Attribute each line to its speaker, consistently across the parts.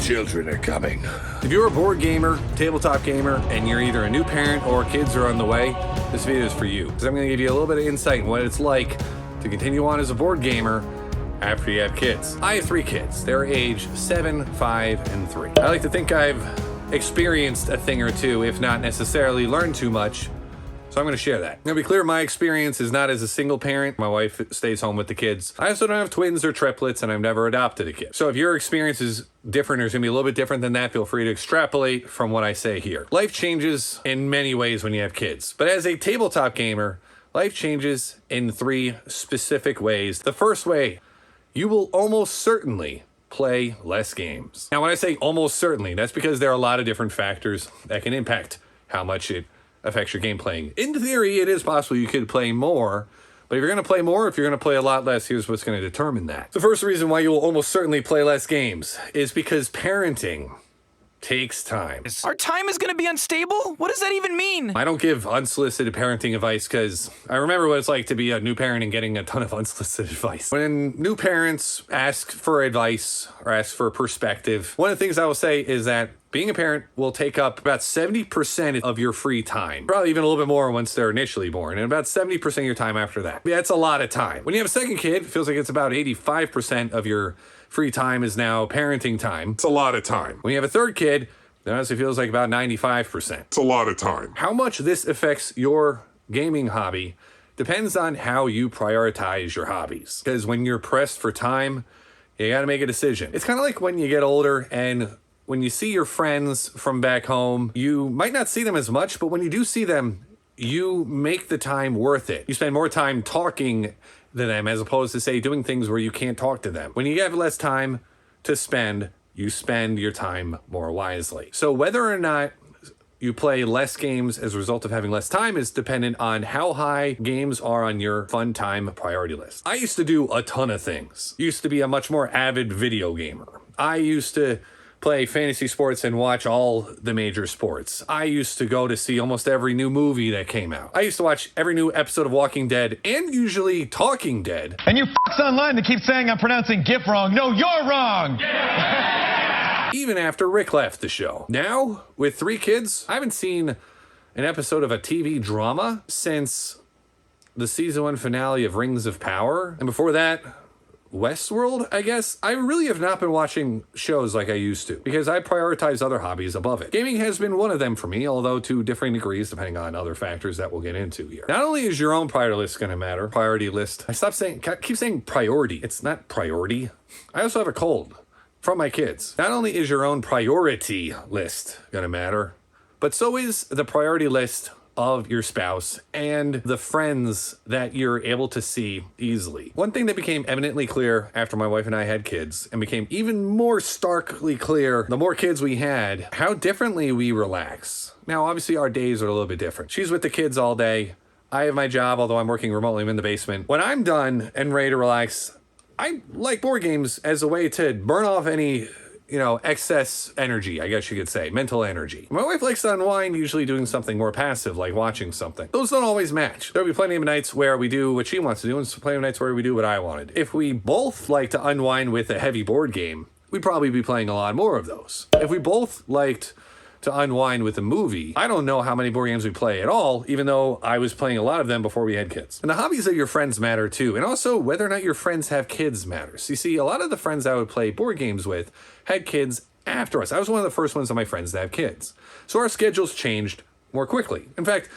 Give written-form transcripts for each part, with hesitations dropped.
Speaker 1: Children are coming.
Speaker 2: If you're a board gamer, tabletop gamer, and you're either a new parent or kids are on the way, this video is for you. Because I'm going to give you a little bit of insight in what it's like to continue on as a board gamer after you have kids. I have 3 kids. They're age 7, 5, and 3. I like to think I've experienced a thing or two, if not necessarily learned too much. So I'm going to share that. Now, to be clear, my experience is not as a single parent. My wife stays home with the kids. I also don't have twins or triplets, and I've never adopted a kid. So if your experience is different or is going to be a little bit different than that, feel free to extrapolate from what I say here. Life changes in many ways when you have kids. But as a tabletop gamer, life changes in 3 specific ways. The first way, you will almost certainly play less games. Now, when I say almost certainly, that's because there are a lot of different factors that can impact how much it affects your game playing. In theory, it is possible you could play more, but if you're going to play more, if you're going to play a lot less, here's what's going to determine that. The first reason why you will almost certainly play less games is because parenting takes time.
Speaker 3: Our time is going to be unstable? What does that even mean?
Speaker 2: I don't give unsolicited parenting advice because I remember what it's like to be a new parent and getting a ton of unsolicited advice. When new parents ask for advice or ask for perspective, one of the things I will say is that being a parent will take up about 70% of your free time. Probably even a little bit more once they're initially born, and about 70% of your time after that. That's a lot of time. When you have a second kid, it feels like it's about 85% of your free time is now parenting time.
Speaker 1: It's a lot of time.
Speaker 2: When you have a third kid, it honestly feels like about 95%.
Speaker 1: It's a lot of time.
Speaker 2: How much this affects your gaming hobby depends on how you prioritize your hobbies. Because when you're pressed for time, you gotta make a decision. It's kind of like when you get older and when you see your friends from back home, you might not see them as much, but when you do see them, you make the time worth it. You spend more time talking to them as opposed to, say, doing things where you can't talk to them. When you have less time to spend, you spend your time more wisely. So whether or not you play less games as a result of having less time is dependent on how high games are on your fun time priority list. I used to do a ton of things. Used to be a much more avid video gamer. I used to play fantasy sports and watch all the major sports. I used to go to see almost every new movie that came out. I used to watch every new episode of Walking Dead and usually Talking Dead.
Speaker 4: And you f***s online that keep saying I'm pronouncing GIF wrong. No, you're wrong!
Speaker 2: Even after Rick left the show. Now, with 3 kids, I haven't seen an episode of a TV drama since the season 1 finale of Rings of Power. And before that, Westworld, I guess. I really have not been watching shows like I used to because I prioritize other hobbies above it. Gaming has been one of them for me, although to differing degrees depending on other factors that we'll get into here. Not only is your own priority list going to matter, priority list. I keep saying priority. It's not priority. I also have a cold from my kids. Not only is your own priority list going to matter, but so is the priority list of your spouse and the friends that you're able to see easily. One thing that became eminently clear after my wife and I had kids, and became even more starkly clear the more kids we had, how differently we relax. Now, obviously, our days are a little bit different. She's with the kids all day. I have my job, although I'm working remotely. I'm in the basement. When I'm done and ready to relax, I like board games as a way to burn off any excess energy, I guess you could say, mental energy. My wife likes to unwind, usually doing something more passive, like watching something. Those don't always match. There'll be plenty of nights where we do what she wants to do, and plenty of nights where we do what I wanted. If we both like to unwind with a heavy board game, we'd probably be playing a lot more of those. If we both liked to unwind with a movie, I don't know how many board games we play at all, even though I was playing a lot of them before we had kids. And the hobbies of your friends matter too, and also whether or not your friends have kids matters. You see, a lot of the friends I would play board games with had kids after us. I was one of the first ones of my friends to have kids. So our schedules changed more quickly. In fact,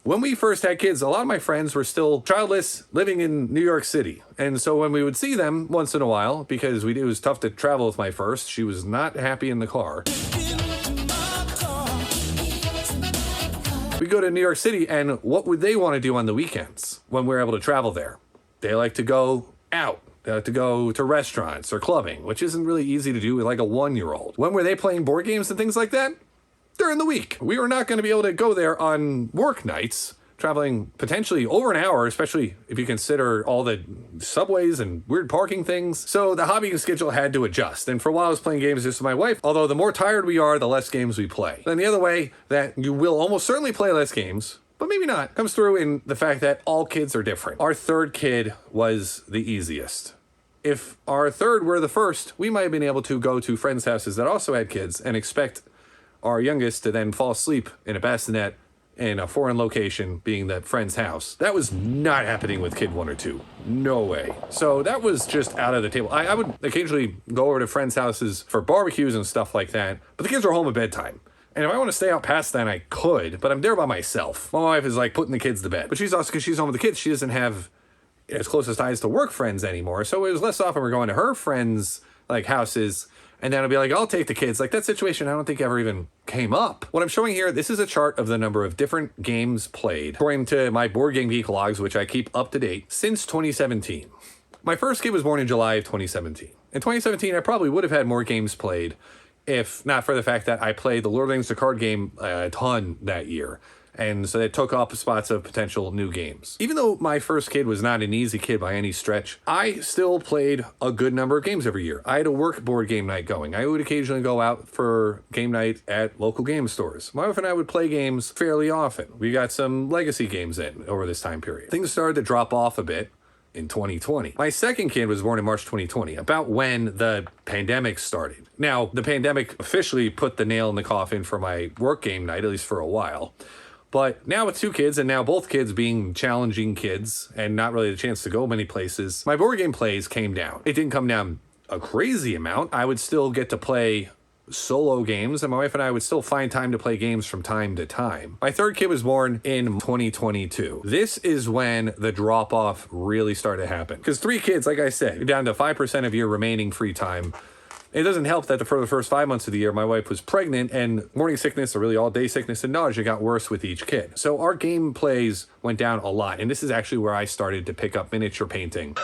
Speaker 2: when we first had kids, a lot of my friends were still childless, living in New York City. And so when we would see them once in a while, because it was tough to travel with my first, she was not happy in the car. We go to New York City, and what would they want to do on the weekends when we're able to travel there? They like to go out. They like to go to restaurants or clubbing, which isn't really easy to do with like a 1-year-old. When were they playing board games and things like that? During the week. We were not going to be able to go there on work nights, traveling potentially over an hour, especially if you consider all the subways and weird parking things. So the hobby schedule had to adjust. And for a while I was playing games just with my wife, although the more tired we are, the less games we play. Then the other way that you will almost certainly play less games, but maybe not, comes through in the fact that all kids are different. Our third kid was the easiest. If our third were the first, we might have been able to go to friends' houses that also had kids and expect our youngest to then fall asleep in a bassinet in a foreign location, being that friend's house. That was not happening with kid 1 or 2. No way. So that was just out of the table. I would occasionally go over to friends' houses for barbecues and stuff like that, but the kids are home at bedtime. And if I want to stay out past that, I could, but I'm there by myself. My wife is like putting the kids to bed. But she's also, because she's home with the kids, she doesn't have as close as ties to work friends anymore. So it was less often we're going to her friends' houses, and then I'll be like, I'll take the kids. Like, that situation I don't think ever even came up. What I'm showing here, this is a chart of the number of different games played, according to my Board Game Geek logs, which I keep up to date, since 2017. My first kid was born in July of 2017. In 2017, I probably would have had more games played if not for the fact that I played the Lord of the Rings, the card game, a ton that year. And so they took up spots of potential new games. Even though my first kid was not an easy kid by any stretch, I still played a good number of games every year. I had a work board game night going. I would occasionally go out for game night at local game stores. My wife and I would play games fairly often. We got some legacy games in over this time period. Things started to drop off a bit in 2020. My second kid was born in March 2020, about when the pandemic started. Now, the pandemic officially put the nail in the coffin for my work game night, at least for a while. But now with two kids, and now both kids being challenging kids and not really the chance to go many places, my board game plays came down. It didn't come down a crazy amount. I would still get to play solo games, and my wife and I would still find time to play games from time to time. My third kid was born in 2022. This is when the drop-off really started to happen. Because 3 kids, like I said, you're down to 5% of your remaining free time. It doesn't help that for the first 5 months of the year, my wife was pregnant, and morning sickness, or really all-day sickness and nausea, got worse with each kid. So our game plays went down a lot, and this is actually where I started to pick up miniature painting.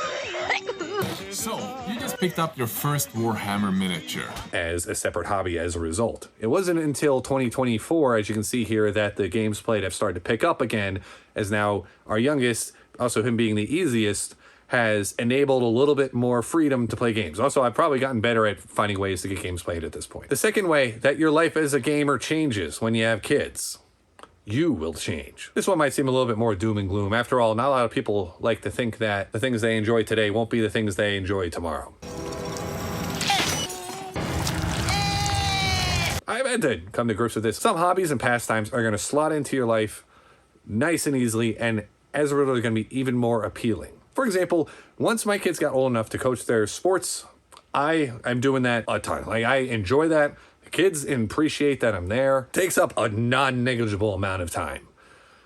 Speaker 5: So, you just picked up your first Warhammer miniature
Speaker 2: As a separate hobby as a result. It wasn't until 2024, as you can see here, that the games played have started to pick up again, as now our youngest, also him being the easiest, has enabled a little bit more freedom to play games. Also, I've probably gotten better at finding ways to get games played at this point. The second way that your life as a gamer changes when you have kids, you will change. This one might seem a little bit more doom and gloom. After all, not a lot of people like to think that the things they enjoy today won't be the things they enjoy tomorrow. I've had to come to grips with this. Some hobbies and pastimes are going to slot into your life nice and easily, and as a result, they're going to be even more appealing. For example, once my kids got old enough to coach their sports, I'm doing that a ton. Like, I enjoy that. The kids appreciate that I'm there. Takes up a non-negligible amount of time.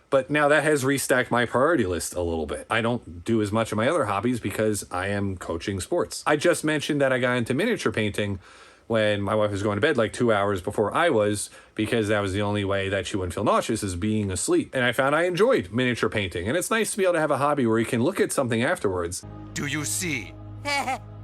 Speaker 2: But now that has restacked my priority list a little bit. I don't do as much of my other hobbies because I am coaching sports. I just mentioned that I got into miniature painting when my wife was going to bed like 2 hours before I was, because that was the only way that she wouldn't feel nauseous, is being asleep. And I found I enjoyed miniature painting. And it's nice to be able to have a hobby where you can look at something afterwards.
Speaker 6: Do you see?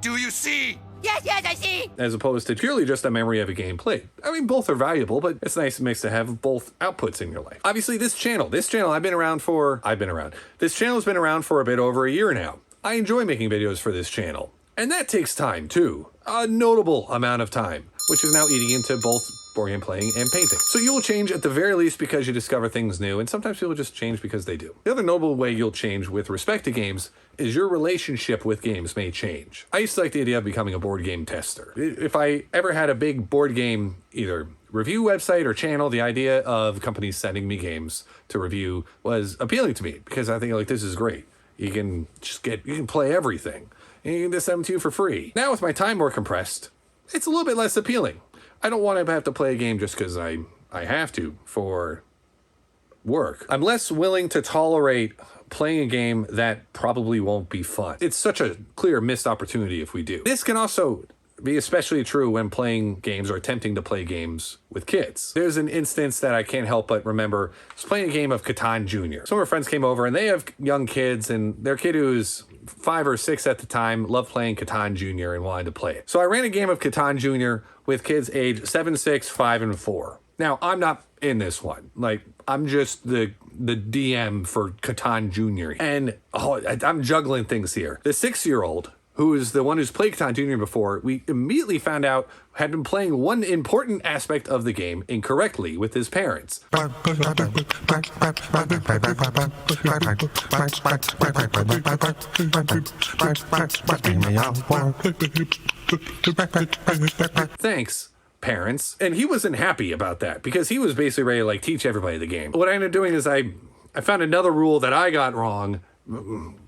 Speaker 6: Do you see? Yes, I see.
Speaker 2: As opposed to purely just a memory of a game played. I mean, both are valuable, but it's nice mix to have both outputs in your life. Obviously, this channel this channel has been around for a bit over a year now. I enjoy making videos for this channel. And that takes time too. A notable amount of time, which is now eating into both board game playing and painting. So you will change at the very least because you discover things new, and sometimes people just change because they do. The other notable way you'll change with respect to games is your relationship with games may change. I used to like the idea of becoming a board game tester. If I ever had a big board game, either review website or channel, the idea of companies sending me games to review was appealing to me, because I think, like, this is great. You can play everything. And you can just send them to you for free. Now with my time more compressed, it's a little bit less appealing. I don't want to have to play a game just because I have to for work. I'm less willing to tolerate playing a game that probably won't be fun. It's such a clear missed opportunity if we do. This can also be especially true when playing games or attempting to play games with kids. There's an instance that I can't help but remember. I was playing a game of Catan Jr. Some of our friends came over and they have young kids, and their kid, who's 5 or 6 at the time, loved playing Catan Jr. and wanted to play it. So I ran a game of Catan Jr. with kids aged 7, 6, 5, and 4. Now, I'm not in this one. Like, I'm just the DM for Catan Jr. And I'm juggling things here. The 6-year-old, who is the one who's played Catan Jr. before, we immediately found out had been playing one important aspect of the game incorrectly with his parents. Thanks, parents. And he wasn't happy about that, because he was basically ready to, like, teach everybody the game. What I ended up doing is I found another rule that I got wrong.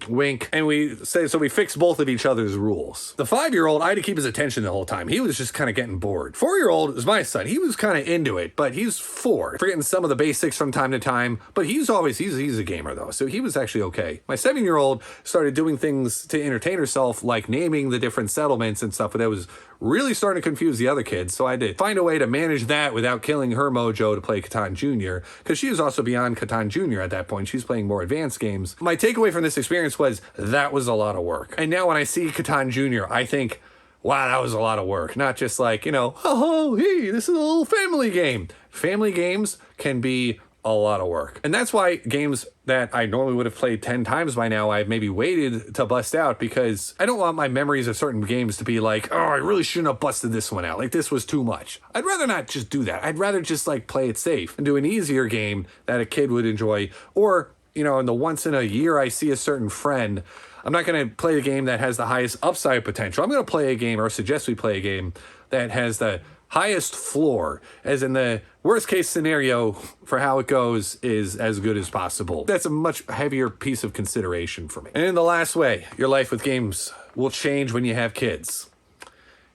Speaker 2: Wink. And we fixed both of each other's rules. The 5-year-old, I had to keep his attention the whole time. He was just kind of getting bored. 4-year-old is my son. He was kind of into it, but he's 4. Forgetting some of the basics from time to time, but he's a gamer though, so he was actually okay. My 7-year-old started doing things to entertain herself, like naming the different settlements and stuff, but that was really starting to confuse the other kids, so I had to find a way to manage that without killing her mojo to play Catan Jr., because she was also beyond Catan Jr. at that point. She's playing more advanced games. My takeaway from this experience was that was a lot of work. And now when I see Catan Jr., I think, wow, that was a lot of work. Not just like, oh, hey, this is a little family game. Family games can be a lot of work. And that's why games that I normally would have played 10 times by now, I've maybe waited to bust out, because I don't want my memories of certain games to be like, oh, I really shouldn't have busted this one out. Like, this was too much. I'd rather not just do that. I'd rather just, like, play it safe and do an easier game that a kid would enjoy. Or, in the once in a year I see a certain friend, I'm not going to play the game that has the highest upside potential. I'm going to play a game, or suggest we play a game, that has the highest floor, as in the worst case scenario for how it goes is as good as possible. That's a much heavier piece of consideration for me. And in the last way, your life with games will change when you have kids.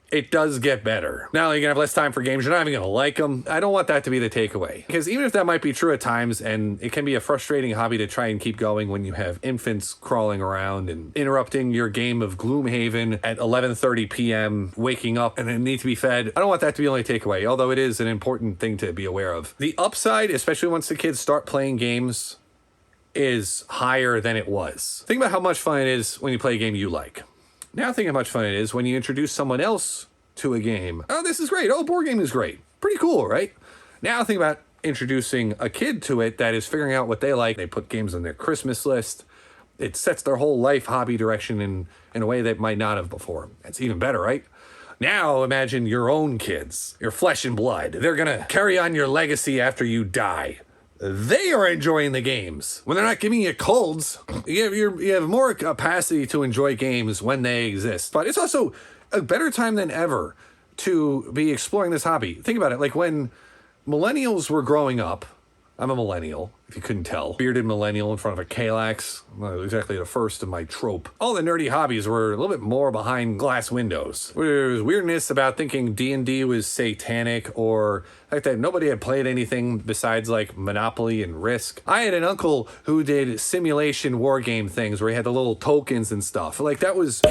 Speaker 2: It does get better. Not only are you gonna have less time for games, you're not even gonna like them. I don't want that to be the takeaway. Because even if that might be true at times, and it can be a frustrating hobby to try and keep going when you have infants crawling around and interrupting your game of Gloomhaven at 11:30 p.m., waking up and then need to be fed, I don't want that to be the only takeaway, although it is an important thing to be aware of. The upside, especially once the kids start playing games, is higher than it was. Think about how much fun it is when you play a game you like. Now think how much fun it is when you introduce someone else to a game. Oh, this is great. Oh, board game is great. Pretty cool, right? Now think about introducing a kid to it that is figuring out what they like. They put games on their Christmas list. it sets their whole life hobby direction in a way that might not have before. It's even better, right? Now imagine your own kids, your flesh and blood. They're gonna carry on your legacy after you die. They are enjoying the games. When they're not giving you colds, you have more capacity to enjoy games when they exist. But it's also a better time than ever to be exploring this hobby. Think about it, like when millennials were growing up. I'm a millennial, if you couldn't tell. Bearded millennial in front of a Kallax. Not exactly the first of my trope. All the nerdy hobbies were a little bit more behind glass windows. There was weirdness about thinking D&D was satanic, or like that nobody had played anything besides like Monopoly and Risk. I had an uncle who did simulation war game things where he had the little tokens and stuff. Like he was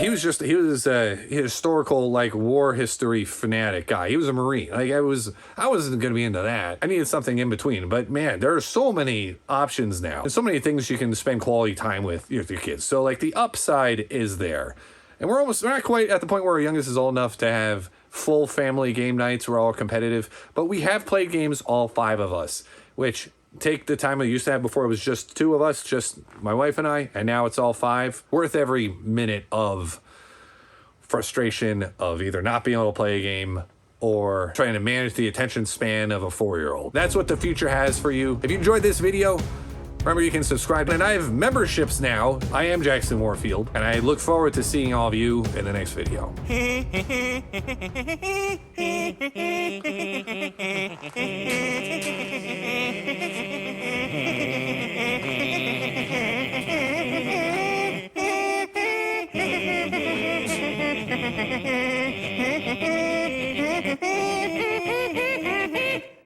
Speaker 2: a historical like war history fanatic guy. He was a Marine. Like I wasn't gonna be into that. I needed something in between. But man, there are so many options now. There's so many things you can spend quality time with your kids. So like the upside is there. And we're not quite at the point where our youngest is old enough to have full family game nights. We're all competitive, but we have played games, all 5 of us, which take the time I used to have before it was just 2 of us, just my wife and I, and now it's all 5. Worth every minute of frustration of either not being able to play a game or trying to manage the attention span of a 4-year-old. That's what the future has for you. If you enjoyed this video, remember you can subscribe, and I have memberships now. I am Jackson Warfield, and I look forward to seeing all of you in the next video.